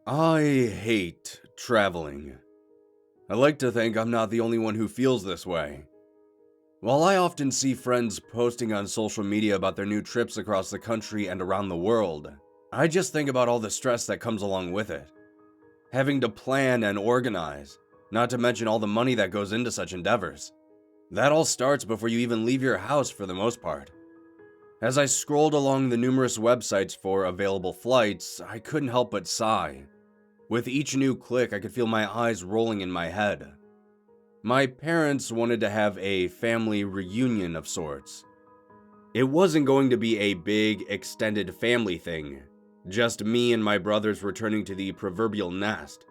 I hate traveling. I like to think I'm not the only one who feels this way. While I often see friends posting on social media about their new trips across the country and around the world, I just think about all the stress that comes along with it. Having to plan and organize, not to mention all the money that goes into such endeavors. That all starts before you even leave your house for the most part. As I scrolled along the numerous websites for available flights, I couldn't help but sigh. With each new click, I could feel my eyes rolling in my head. My parents wanted to have a family reunion of sorts. It wasn't going to be a big, extended family thing, just me and my brothers returning to the proverbial nest.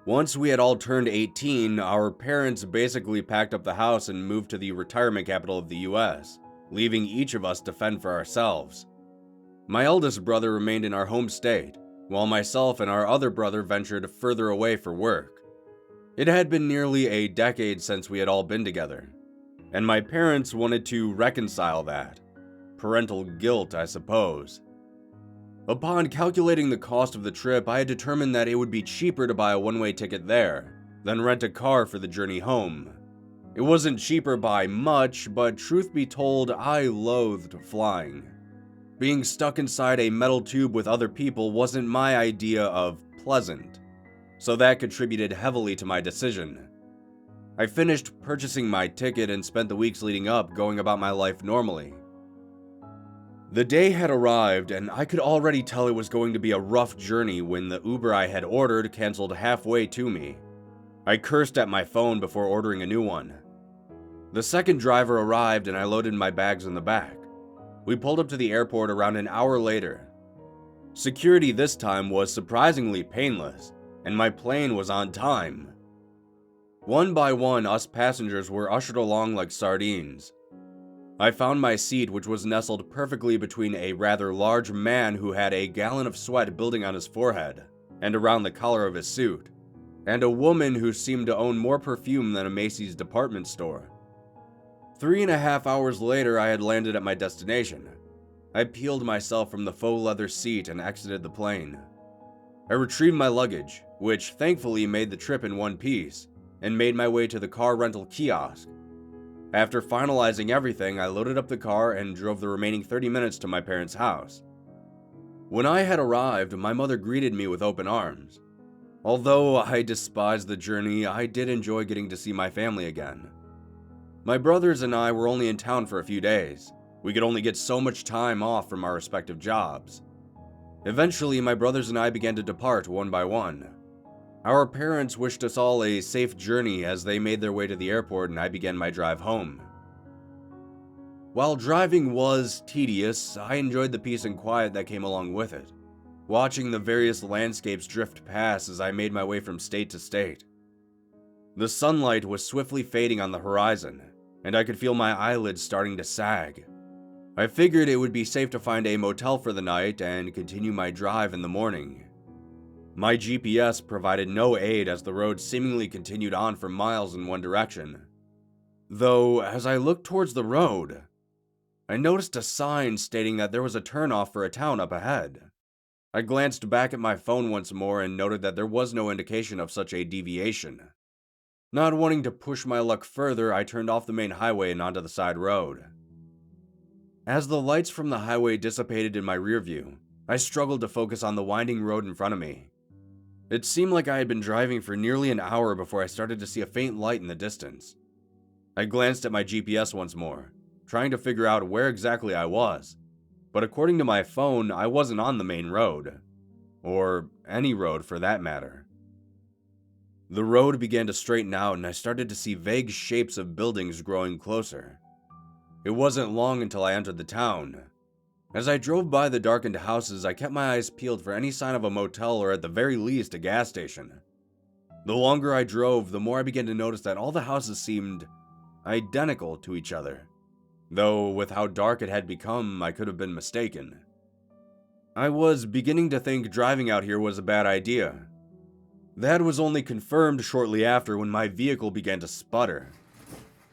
Once we had all turned 18, our parents basically packed up the house and moved to the retirement capital of the US, leaving each of us to fend for ourselves. My eldest brother remained in our home state, while myself and our other brother ventured further away for work. It had been nearly a decade since we had all been together, and my parents wanted to reconcile that. Parental guilt, I suppose. Upon calculating the cost of the trip, I had determined that it would be cheaper to buy a one-way ticket there than rent a car for the journey home. It wasn't cheaper by much, but truth be told, I loathed flying. Being stuck inside a metal tube with other people wasn't my idea of pleasant, so that contributed heavily to my decision. I finished purchasing my ticket and spent the weeks leading up going about my life normally. The day had arrived, and I could already tell it was going to be a rough journey when the Uber I had ordered canceled halfway to me. I cursed at my phone before ordering a new one. The second driver arrived and I loaded my bags in the back. We pulled up to the airport around an hour later. Security this time was surprisingly painless, and my plane was on time. One by one, us passengers were ushered along like sardines. I found my seat, which was nestled perfectly between a rather large man who had a gallon of sweat building on his forehead and around the collar of his suit, and a woman who seemed to own more perfume than a Macy's department store. 3.5 hours later, I had landed at my destination. I peeled myself from the faux leather seat and exited the plane. I retrieved my luggage, which thankfully made the trip in one piece, and made my way to the car rental kiosk. After finalizing everything, I loaded up the car and drove the remaining 30 minutes to my parents' house. When I had arrived, my mother greeted me with open arms. Although I despised the journey, I did enjoy getting to see my family again. My brothers and I were only in town for a few days. We could only get so much time off from our respective jobs. Eventually, my brothers and I began to depart one by one. Our parents wished us all a safe journey as they made their way to the airport and I began my drive home. While driving was tedious, I enjoyed the peace and quiet that came along with it, watching the various landscapes drift past as I made my way from state to state. The sunlight was swiftly fading on the horizon, and I could feel my eyelids starting to sag. I figured it would be safe to find a motel for the night and continue my drive in the morning. My GPS provided no aid as the road seemingly continued on for miles in one direction. Though, as I looked towards the road, I noticed a sign stating that there was a turnoff for a town up ahead. I glanced back at my phone once more and noted that there was no indication of such a deviation. Not wanting to push my luck further, I turned off the main highway and onto the side road. As the lights from the highway dissipated in my rear view, I struggled to focus on the winding road in front of me. It seemed like I had been driving for nearly an hour before I started to see a faint light in the distance. I glanced at my GPS once more, trying to figure out where exactly I was, but according to my phone, I wasn't on the main road. Or any road for that matter. The road began to straighten out and I started to see vague shapes of buildings growing closer. It wasn't long until I entered the town. As I drove by the darkened houses, I kept my eyes peeled for any sign of a motel or at the very least a gas station. The longer I drove, the more I began to notice that all the houses seemed identical to each other, though with how dark it had become, I could have been mistaken. I was beginning to think driving out here was a bad idea. That was only confirmed shortly after when my vehicle began to sputter.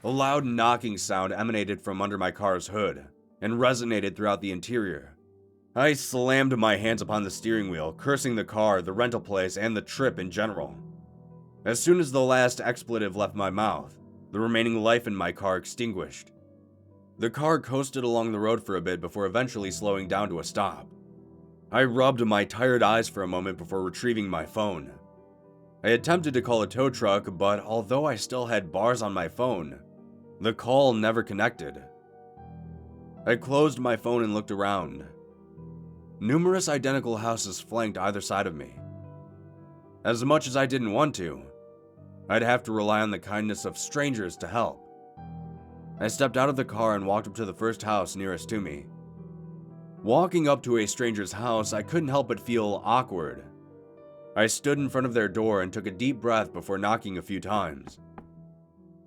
A loud knocking sound emanated from under my car's hood and resonated throughout the interior. I slammed my hands upon the steering wheel, cursing the car, the rental place, and the trip in general. As soon as the last expletive left my mouth, the remaining life in my car extinguished. The car coasted along the road for a bit before eventually slowing down to a stop. I rubbed my tired eyes for a moment before retrieving my phone. I attempted to call a tow truck, but although I still had bars on my phone, the call never connected. I closed my phone and looked around. Numerous identical houses flanked either side of me. As much as I didn't want to, I'd have to rely on the kindness of strangers to help. I stepped out of the car and walked up to the first house nearest to me. Walking up to a stranger's house, I couldn't help but feel awkward. I stood in front of their door and took a deep breath before knocking a few times.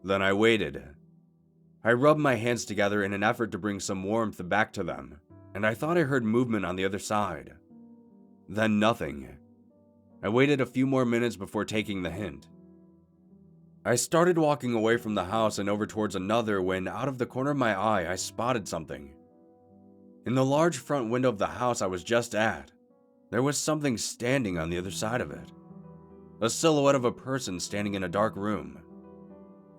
Then I waited. I rubbed my hands together in an effort to bring some warmth back to them, and I thought I heard movement on the other side. Then nothing. I waited a few more minutes before taking the hint. I started walking away from the house and over towards another when, out of the corner of my eye, I spotted something. In the large front window of the house I was just at, there was something standing on the other side of it. A silhouette of a person standing in a dark room.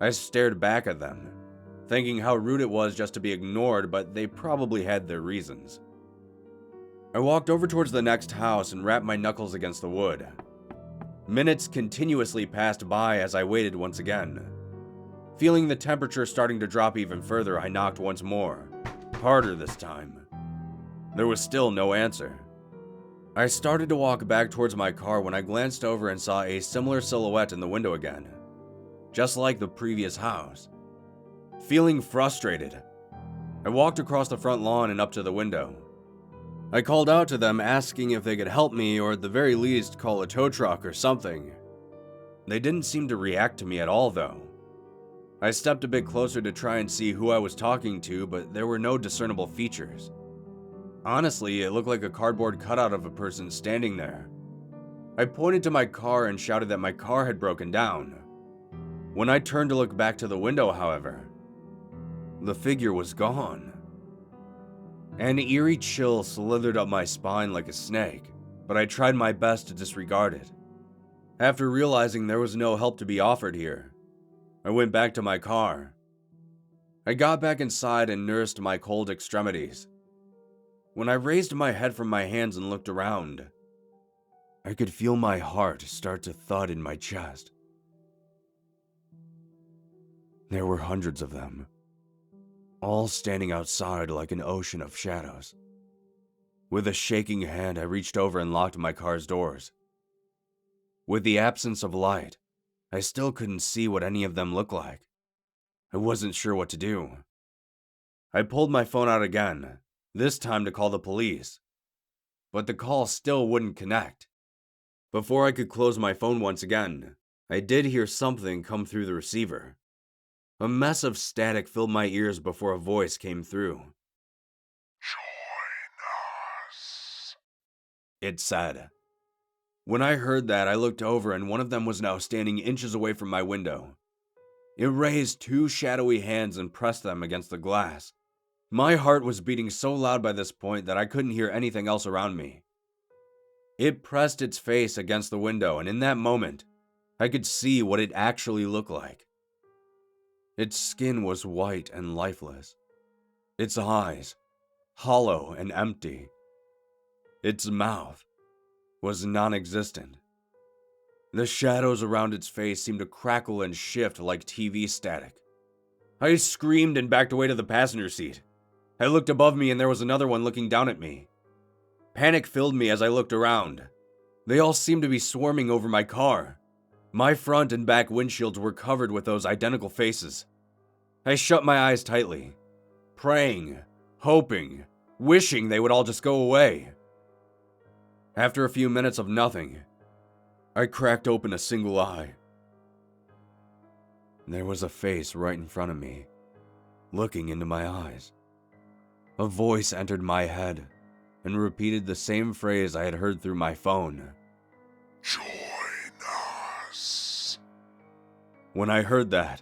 I stared back at them, thinking how rude it was just to be ignored, but they probably had their reasons. I walked over towards the next house and rapped my knuckles against the wood. Minutes continuously passed by as I waited once again. Feeling the temperature starting to drop even further, I knocked once more, harder this time. There was still no answer. I started to walk back towards my car when I glanced over and saw a similar silhouette in the window again, just like the previous house. Feeling frustrated, I walked across the front lawn and up to the window. I called out to them asking if they could help me or at the very least call a tow truck or something. They didn't seem to react to me at all though. I stepped a bit closer to try and see who I was talking to, but there were no discernible features. Honestly, it looked like a cardboard cutout of a person standing there. I pointed to my car and shouted that my car had broken down. When I turned to look back to the window, however, the figure was gone. An eerie chill slithered up my spine like a snake, but I tried my best to disregard it. After realizing there was no help to be offered here, I went back to my car. I got back inside and nursed my cold extremities. When I raised my head from my hands and looked around, I could feel my heart start to thud in my chest. There were hundreds of them, all standing outside like an ocean of shadows. With a shaking hand, I reached over and locked my car's doors. With the absence of light, I still couldn't see what any of them looked like. I wasn't sure what to do. I pulled my phone out again, this time to call the police. But the call still wouldn't connect. Before I could close my phone once again, I did hear something come through the receiver. A mess of static filled my ears before a voice came through. "Join us," it said. When I heard that, I looked over and one of them was now standing inches away from my window. It raised two shadowy hands and pressed them against the glass. My heart was beating so loud by this point that I couldn't hear anything else around me. It pressed its face against the window, and in that moment, I could see what it actually looked like. Its skin was white and lifeless. Its eyes, hollow and empty. Its mouth was non-existent. The shadows around its face seemed to crackle and shift like TV static. I screamed and backed away to the passenger seat. I looked above me and there was another one looking down at me. Panic filled me as I looked around. They all seemed to be swarming over my car. My front and back windshields were covered with those identical faces. I shut my eyes tightly, praying, hoping, wishing they would all just go away. After a few minutes of nothing, I cracked open a single eye. There was a face right in front of me, looking into my eyes. A voice entered my head and repeated the same phrase I had heard through my phone. "Join us." When I heard that,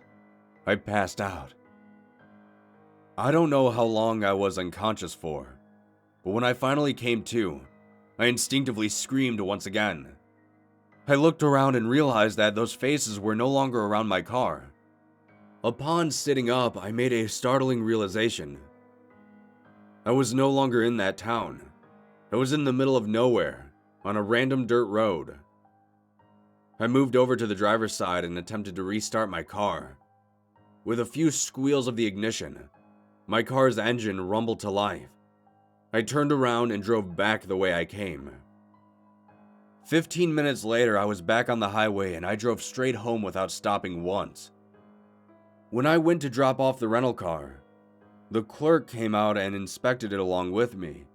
I passed out. I don't know how long I was unconscious for, but when I finally came to, I instinctively screamed once again. I looked around and realized that those faces were no longer around my car. Upon sitting up, I made a startling realization. I was no longer in that town. I was in the middle of nowhere, on a random dirt road. I moved over to the driver's side and attempted to restart my car. With a few squeals of the ignition, my car's engine rumbled to life. I turned around and drove back the way I came. 15 minutes later, I was back on the highway and I drove straight home without stopping once. When I went to drop off the rental car, the clerk came out and inspected it along with me.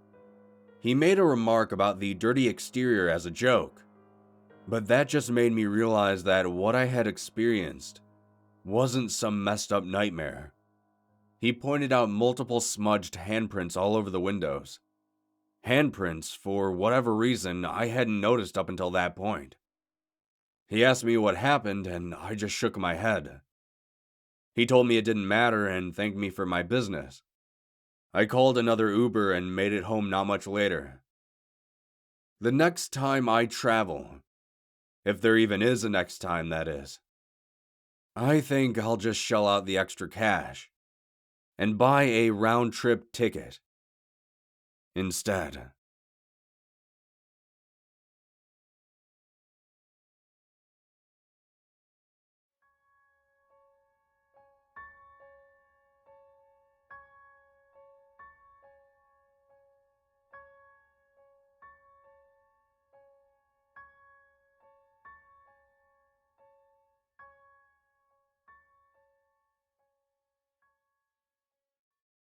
He made a remark about the dirty exterior as a joke, but that just made me realize that what I had experienced wasn't some messed up nightmare. He pointed out multiple smudged handprints all over the windows. Handprints, for whatever reason, I hadn't noticed up until that point. He asked me what happened, and I just shook my head. He told me it didn't matter and thanked me for my business. I called another Uber and made it home not much later. The next time I travel, if there even is a next time, that is, I think I'll just shell out the extra cash and buy a round-trip ticket instead.